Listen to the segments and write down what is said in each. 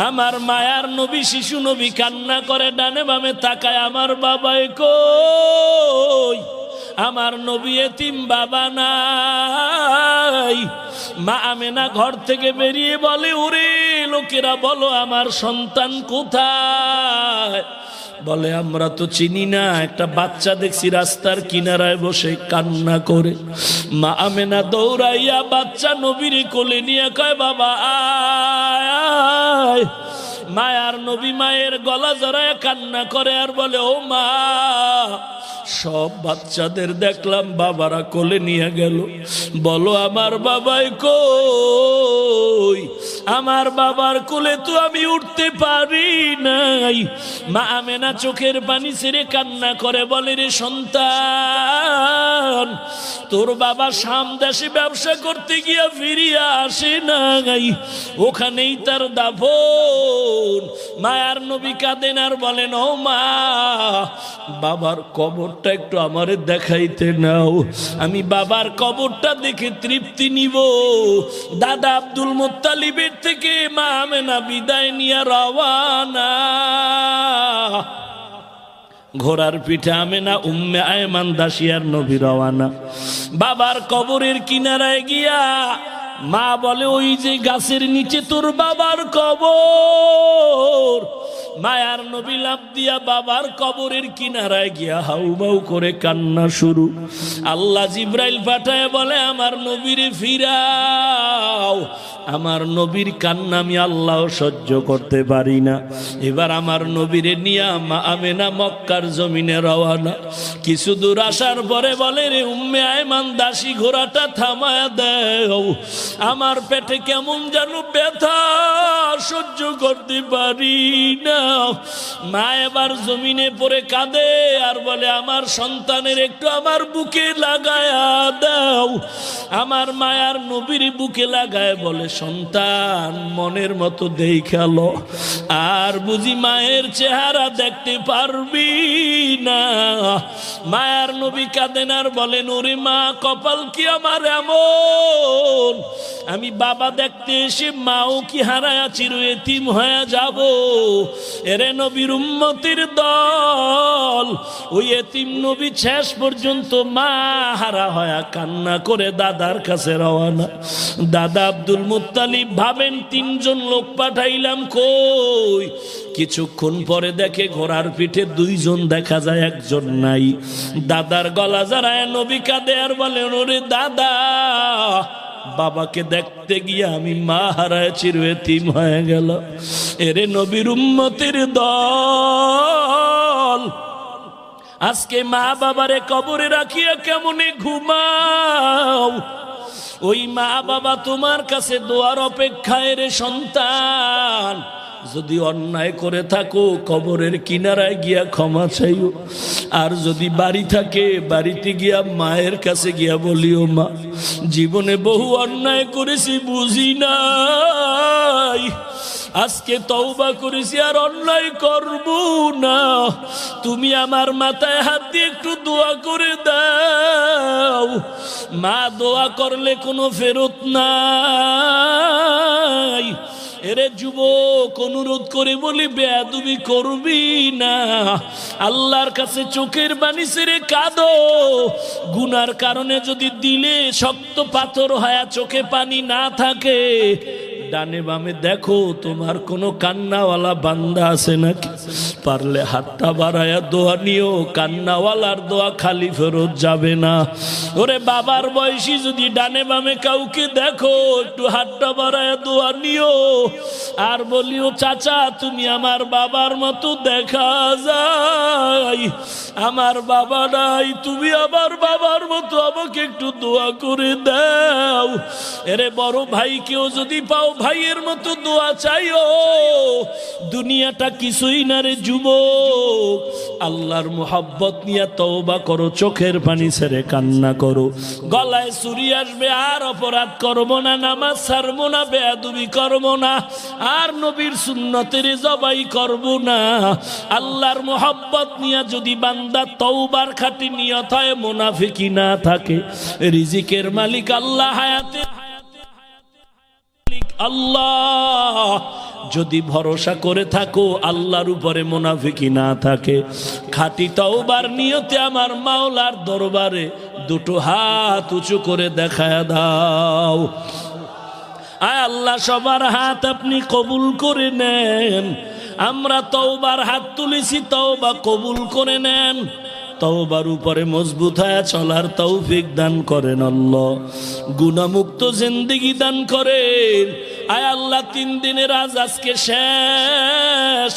আমার মায়ার নবী শিশু নবী কান্না করে ডানে বামে তাকায় আমার বাবাই কই আমার নবী এতিম বাবা নাই। মা আমেনা ঘর থেকে বেরিয়ে বলে ওরে লোকেরা বলো আমার সন্তান কোথায়? বলে আমরা তো চিনি না, একটা বাচ্চা দেখছি রাস্তার কিনারায় বসে কান্না করে। মা আমেনা দৌড়াইয়া বাচ্চা নবীর কোলে নিয়ে কয় বাবা আয়। মায়ার নবী মায়ের গলা জড়ায় কান্না করে আর বলে ও মা, সব বাচ্চাদের দেখলাম বাবারা কোলে নিয়ে গেল, বলো আমার বাবাই কই? আমার বাবার কোলে তো আমি উঠতে পারি নাই। মা আমেনা চোখের পানি ছেড়ে কান্না করে বলে রে সন্তান, তোর বাবা শাম দেশে ব্যবসা করতে গিয়া ফিরিয়া আসে নাই, ওখানেই তার দাফন। মায়ার নবী কাঁদেন আর বলেন ও মা, বাবার কবরটা একটু আমারে দেখাইতে নাও, আমি বাবার কবরটা দেখে তৃপ্তি নিব। দাদা আব্দুল মুত্তালিবের থেকে মা আমেনা বিদায় নিয়ে রওয়ানা। ঘোড়ার পিঠে আমেনা উম্মে আয়মান দাসিয়ার নবী রওয়ানা। বাবার কবরের কিনারায় গিয়া মা বলে ওই যে গাছের নিচে তোর বাবার কবর। মায়ার নবী লাফ দিয়া বাবার কবরের কিনারায় গিয়া হাউমাউ করে কান্না শুরু। আল্লাহ জিব্রাইল পাঠায় বলে আমার নবীরে ফিরাও। আমার নবীর কান্না আমি আল্লাহ সহ্য করতে পারি না। এবার আমার নবীরে নিয়া মা আমেনা মক্কার জমিনে রওয়ানা। কিছু দূর আসার পরে বলে রে উম্মে আয়মান দাসী ঘোড়াটা থামায়া দেও, আমার পেটে কেমন যেন ব্যথা সহ্য করতে পারি না। মা এবার জমিনে পড়ে কাঁদে আর বলে আমার সন্তানের একটু আমার বুকে লাগায়া দাও। আমার মায়ার নবীর বুকে লাগায় বলে সন্তান মনের মতো দেখালো, আর বুঝি মায়ের চেহারা দেখতে পারবি না? মায়ার নবী কাঁদেন আর বলেন ওরে মা, কপাল কি আমার এমন, আমি বাবা দেখতে এসে মাও কি হারায়া চির এতিম হয়ে যাব? এরে নবীর উম্মতির দল, ওই এতিম নবী শেষ পর্যন্ত মা হারা হয়া কান্না করে দাদার কাছে রওয়ানা। দাদা আব্দুল মুত্তালিব ভাবেন তিনজন লোক পাঠাইলাম কই? কিছুক্ষণ পরে দেখে ঘোড়ার পিঠে দুইজন দেখা যায়, একজন নাই। দাদার গলা জড়ায় নবী কাঁদে আর বলেন ওরে দাদা, বাবাকে দেখতে গিয়ে আমি মা হারায় চির এতিম হয়ে গেল। এরে নবীর উম্মতের দল, আজকে মা বাবারে কবরে রাখিয়া কেমনে ঘুমাও? ওই মা বাবা তোমার কাছে দোয়ার অপেক্ষায় রে সন্তান। যদি অন্যায় করে থাকো কবরের কিনারায় গিয়া ক্ষমা চাইও, আর যদি বাড়ি থাকে বাড়িতে গিয়া মায়ের কাছে গিয়া বলিও মা, জীবনে বহু অন্যায় করেছি বুঝি নাই, আজকে তওবা করেছি আর অন্যায় করব না, তুমি আমার মাথায় হাত দিয়ে একটু দোয়া করে দাও। মা দোয়া করলে কোনো ফেরত নাই। এরে যুবক, অনুরোধ করে বলি বেয়াদবি করবি না। আল্লাহর কাছে চোখের পানি ছেড়ে কাঁদো। গুনার কারণে যদি দিলে শক্ত পাথর হয়ে চোখে পানি না থাকে, ডানে বামে দেখো তোমার কোনো কান্নাওয়ালা বান্দা আছে নাকি? পারলে হাতটা বাড়ায়া দোয়া নিও, কান্নাওয়ালার দোয়া খালি ফেরত যাবে না। ওরে বাবার বয়সী যদি ডানে বামে কাউকে দেখো, একটু হাতটা বাড়ায়া দোয়া নিও আর বলিও চাচা তুমি আমার বাবার মতো দেখা যায়, আমার বাবা নাই, তুমি আমার বাবার মতো আমাকে একটু দোয়া করে দাও। এরে বড় ভাইকেও যদি পাও ভাইয়ের মতো দোয়া চাইও। দুনিয়াটা কিছুই না রে যুবক, আল্লাহর মুহাব্বত নিয়ে তওবা করো, চোখের পানি ছেড়ে কান্না করো। গলায় চুরি আসবে আর অপরাধ করবো না, নামাজ ছাড়বো না, বেয়াদবি করবো না, আর নবীর সুন্নতের জবাই করবো না। আল্লাহর মুহাব্বত নিয়ে যদি বান্দা তওবার খাঁটি নিয়ত হয়, মুনাফিকি না থাকে, রিজিকের মালিক আল্লাহ, হায়াতে আল্লাহ, যদি ভরসা করে থাকো আল্লাহর উপরে মুনাফিকি না থাকে, খাঁটি তওবার নিয়তে আমার মাওলার দরবারে দুটো হাত উঁচু করে দেখায় দাও। আয় আল্লাহ, সবার হাত আপনি কবুল করে নেন। আমরা তওবার হাত তুলেছি, তওবা কবুল করে নেন। তওবার উপরে মজবুত হয়ে চলার তৌফিক দান করেন আল্লাহ। গুনাহমুক্ত জিন্দেগি দান করেন। আয় আল্লাহ, 3 দিনের আজকে শেষ।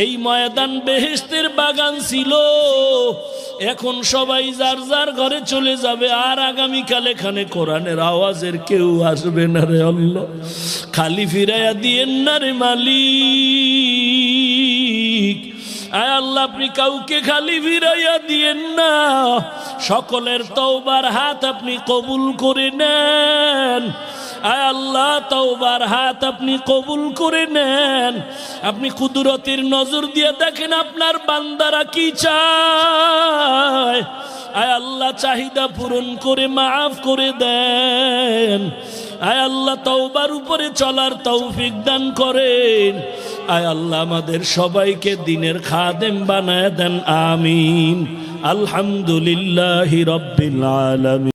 এই ময়দান বেহেশতের বাগান ছিল, এখন সবাই যার যার ঘরে চলে যাবে। আর আগামীকাল এখানে কোরআনের আওয়াজের কেউ আসবে না রে আল্লাহ। খালি ফিরাইয়া দিয়েন না রে মালিক। আয় আল্লাহ, আপনি কাউকে খালি ফিরাইয়া দিয়েন না। সকলের তওবার হাত আপনি কবুল করে নেন। আয় আল্লাহ, তওবার হাত আপনি কবুল করে নেন। আপনি কুদরতের নজর দিয়ে দেখেন আপনার বান্দারা কি চায়। আয় আল্লাহ, চাহিদা পূরণ করে মাফ করে দেন। আয় আল্লাহ, তওবার উপরে চলার তৌফিক দান করেন। আয় আল্লাহ, আমাদের সবাইকে দ্বীনের খাদেম বানায় দেন। আমিন। আলহামদুলিল্লাহি রাব্বিল আলামিন।